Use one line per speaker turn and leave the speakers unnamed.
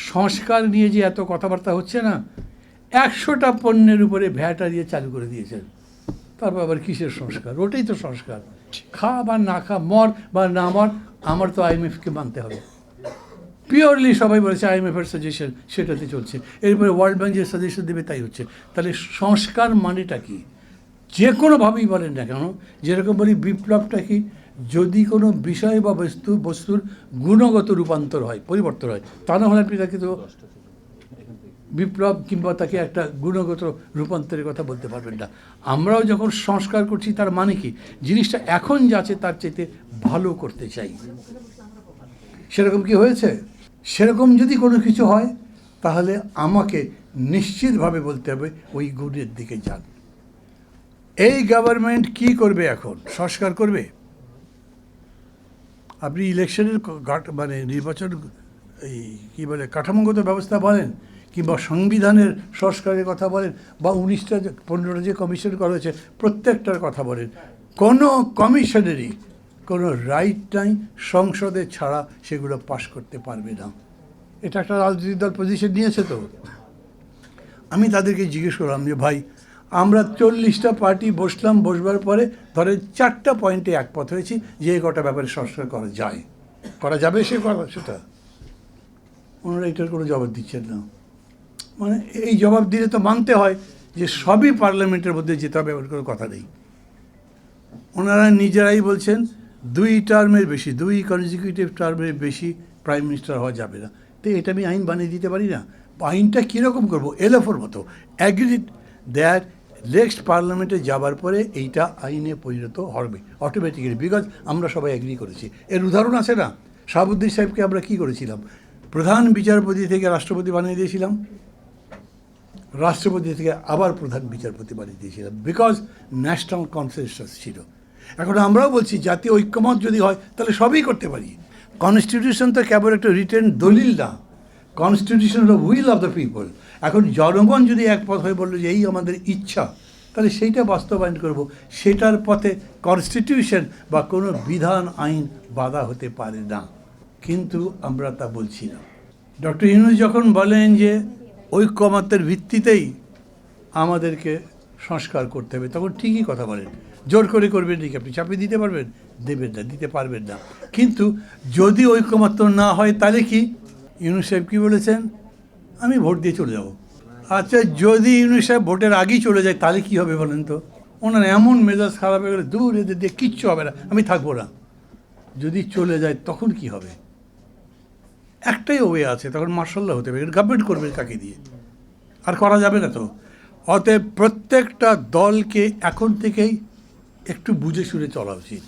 সংস্কার নিয়ে যে এত কথাবার্তা হচ্ছে না, 100টা পণ্যের উপরে ভ্যাট দিয়ে চালু করে দিয়েছেন। তারপর আবার কিসের সংস্কার? ওটাই তো সংস্কার। খা বা না খা, মর বা না মর, আমার তো IMF-কে মানতে হবে। পিওরলি সবাই বলেছে IMF-এর সাজেশন, সেটাতে চলছে। এরপরে ওয়ার্ল্ড ব্যাংক যে সাজেশন দেবে তাই হচ্ছে। তাহলে সংস্কার মানেটা কি? যে কোনোভাবেই বলেন না কেন, যেরকম বলি বিপ্লবটা কি, যদি কোনো বিষয় বা বস্তুর গুণগত রূপান্তর হয়, পরিবর্তন হয়, তা না হলে আপনি তাকে তো বিপ্লব কিংবা তাকে একটা গুণগত রূপান্তরের কথা বলতে পারবেন না। আমরাও যখন সংস্কার করছি তার মানে কি, জিনিসটা এখন যাচ্ছে তার চাইতে ভালো করতে চাই। সেরকম কি হয়েছে? সেরকম যদি কোনো কিছু হয় তাহলে আমাকে নিশ্চিতভাবে বলতে হবে ওই গুণের দিকে যান। এই গভর্নমেন্ট কি করবে এখন? সংস্কার করবে? আপনি ইলেকশনের মানে নির্বাচন এই কী বলে কাঠামোগত ব্যবস্থা বলেন, কিংবা সংবিধানের সংস্কারের কথা বলেন, বা 15টা যে কমিশন করা হয়েছে প্রত্যেকটার কথা বলেন, কোনো কমিশনেরই কোনো রাইট নাই সংসদে ছাড়া সেগুলো পাশ করতে পারবে না। এটা একটা রাজনৈতিক দল পজিশন নিয়েছে। তো আমি তাদেরকে জিজ্ঞেস করলাম যে ভাই, আমরা 40টা পার্টি বসবার পরে ধরেন 4টা পয়েন্টে একমত হয়েছি যে এই কটা ব্যাপারে সংস্কার করা যায়, করা যাবে, সেটা ওনারা এটার কোনো জবাব দিচ্ছেন না। মানে এই জবাব দিলে তো মানতে হয় যে সবই পার্লামেন্টের মধ্যে যেতে হবে, এমন কোনো কথা নেই। ওনারা নিজেরাই বলছেন 2 টার্মের বেশি, 2 কনজিকিউটিভ টার্মের বেশি প্রাইম মিনিস্টার হওয়া যাবে না। তো এটা আমি আইন বানিয়ে দিতে পারি না? আইনটা কীরকম করবো? এলএফওর মতো অ্যাগ্রিড দ্যাট নেক্সট পার্লামেন্টে যাবার পরে এইটা আইনে পরিণত হবে অটোমেটিক্যালি, বিকজ আমরা সবাই অ্যাগ্রি করেছি। এর উদাহরণ আছে না? শাহাবুদ্দিন সাহেবকে আমরা কী করেছিলাম? প্রধান বিচারপতি থেকে রাষ্ট্রপতি বানিয়ে দিয়েছিলাম, রাষ্ট্রপতি থেকে আবার প্রধান বিচারপতি বানিয়ে দিয়েছিলাম, বিকজ ন্যাশনাল কনসেনসাস ছিল। এখন আমরাও বলছি জাতীয় ঐক্যমত যদি হয় তাহলে সবই করতে পারি। কনস্টিটিউশন তো কেবল একটা রিটেন দলিল না, কনস্টিটিউশন হল উইল অফ দ্য পিপল। এখন জনগণ যদি একমত হয়ে বললো যে এই আমাদের ইচ্ছা, তাহলে সেইটা বাস্তবায়ন করব। সেটার পথে কনস্টিটিউশন বা কোনো বিধান আইন বাধা হতে পারে না। কিন্তু আমরা তা বলছি না। ডক্টর ইউনূস যখন বলেন যে ঐক্যমত্যের ভিত্তিতেই আমাদেরকে সংস্কার করতে হবে, তখন ঠিকই কথা বলেন। জোর করে করবেন নাকি? আপনি চাপিয়ে দিতে পারবেন? দেবেন না, দিতে পারবেন না। কিন্তু যদি ঐক্যমত্য না হয় তাহলে কি? ইউনূস সাহেব কী বলেছেন? আমি ভোট দিয়ে চলে যাব। আচ্ছা, যদি ইউনূস সাহেব ভোটের আগেই চলে যায় তাহলে কী হবে বলেন তো? ওনার এমন মেজাজ খারাপ হয়ে গেলে, দূর এদের দিয়ে কিচ্ছু হবে না, আমি থাকবো না। যদি চলে যায় তখন কি হবে? একটাই ওয়ে আছে, তখন মার্শাল্লাহ হতে হবে। গভর্নমেন্ট করবে কাকে দিয়ে? আর করা যাবে না তো। অতএব প্রত্যেকটা দলকে এখন থেকেই একটু বুঝে শুনে চলা উচিত।